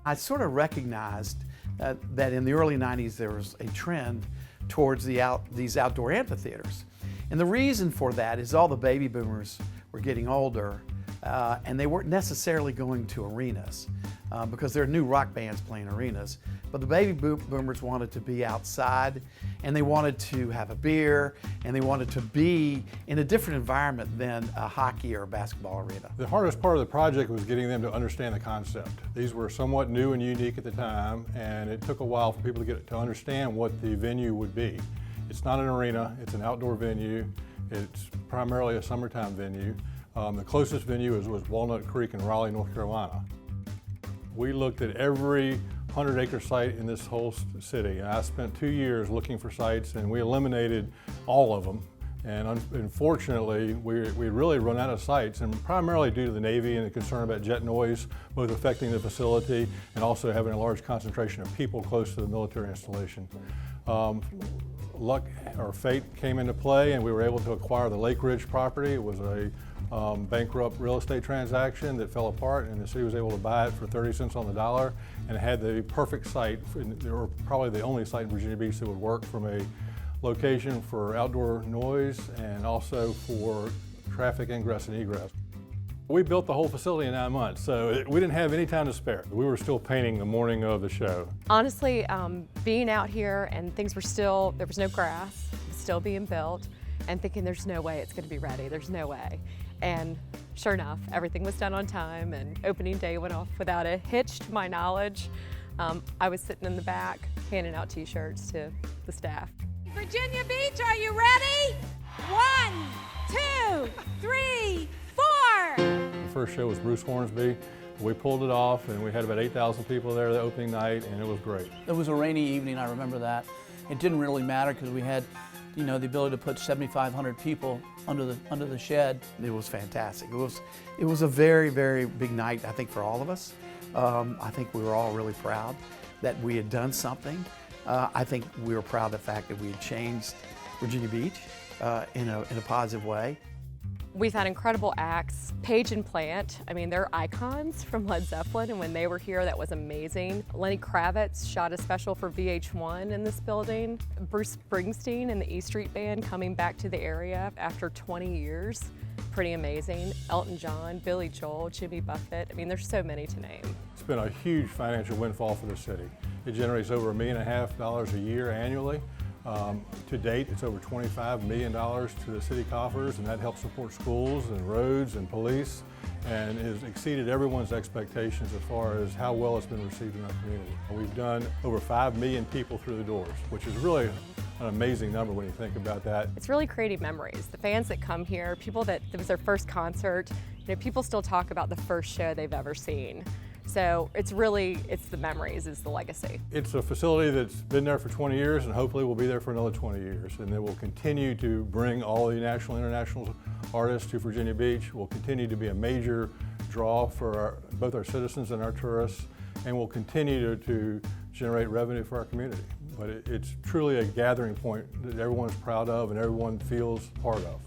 I sort of recognized that in the early 90s there was a trend towards these outdoor amphitheaters. And the reason for that is all the baby boomers were getting older and they weren't necessarily going to arenas because there are new rock bands playing arenas. But the baby boomers wanted to be outside and they wanted to have a beer and they wanted to be in a different environment than a hockey or a basketball arena. The hardest part of the project was getting them to understand the concept. These were somewhat new and unique at the time, and it took a while for people to get to understand what the venue would be. It's not an arena, it's an outdoor venue. It's primarily a summertime venue. The closest venue was Walnut Creek in Raleigh, North Carolina. We looked at every 100-acre site in this whole city. I spent 2 years looking for sites and we eliminated all of them. And unfortunately, we really run out of sites, and primarily due to the Navy and the concern about jet noise, both affecting the facility and also having a large concentration of people close to the military installation. Luck or fate came into play and we were able to acquire the Lake Ridge property. It was a bankrupt real estate transaction that fell apart, and the city was able to buy it for 30 cents on the dollar, and it had the perfect site. They were probably the only site in Virginia Beach that would work from a location for outdoor noise and also for traffic ingress and egress. We built the whole facility in 9 months, so we didn't have any time to spare. We were still painting the morning of the show. Honestly, being out here and things were still, there was no grass, it was still being built, and thinking there's no way it's gonna be ready, there's no way. And sure enough, everything was done on time and opening day went off without a hitch to my knowledge. I was sitting in the back handing out t-shirts to the staff. Virginia Beach, are you ready? 1, 2, 3, 4. The first show was Bruce Hornsby. We pulled it off and we had about 8,000 people there the opening night, and it was great. It was a rainy evening, I remember that. It didn't really matter because we had, the ability to put 7,500 people under the shed. It was fantastic. It was a very, very big night, I think, for all of us. I think we were all really proud that we had done something. I think we were proud of the fact that we had changed Virginia Beach in a positive way. We've had incredible acts. Page and Plant, they're icons from Led Zeppelin, and when they were here, that was amazing. Lenny Kravitz shot a special for VH1 in this building. Bruce Springsteen and the E Street Band coming back to the area after 20 years. Pretty amazing. Elton John, Billy Joel, Jimmy Buffett. there's so many to name. It's been a huge financial windfall for the city. It generates over $1.5 million a year annually. To date, it's over $25 million to the city coffers, and that helps support schools and roads and police, and has exceeded everyone's expectations as far as how well it's been received in our community. We've done over 5 million people through the doors, which is really an amazing number when you think about that. It's really creating memories. The fans that come here, people that it was their first concert, people still talk about the first show they've ever seen. So it's the memories, it's the legacy. It's a facility that's been there for 20 years and hopefully will be there for another 20 years. And it will continue to bring all the national and international artists to Virginia Beach. Will continue to be a major draw for both our citizens and our tourists, and will continue to generate revenue for our community. But it's truly a gathering point that everyone's proud of and everyone feels part of.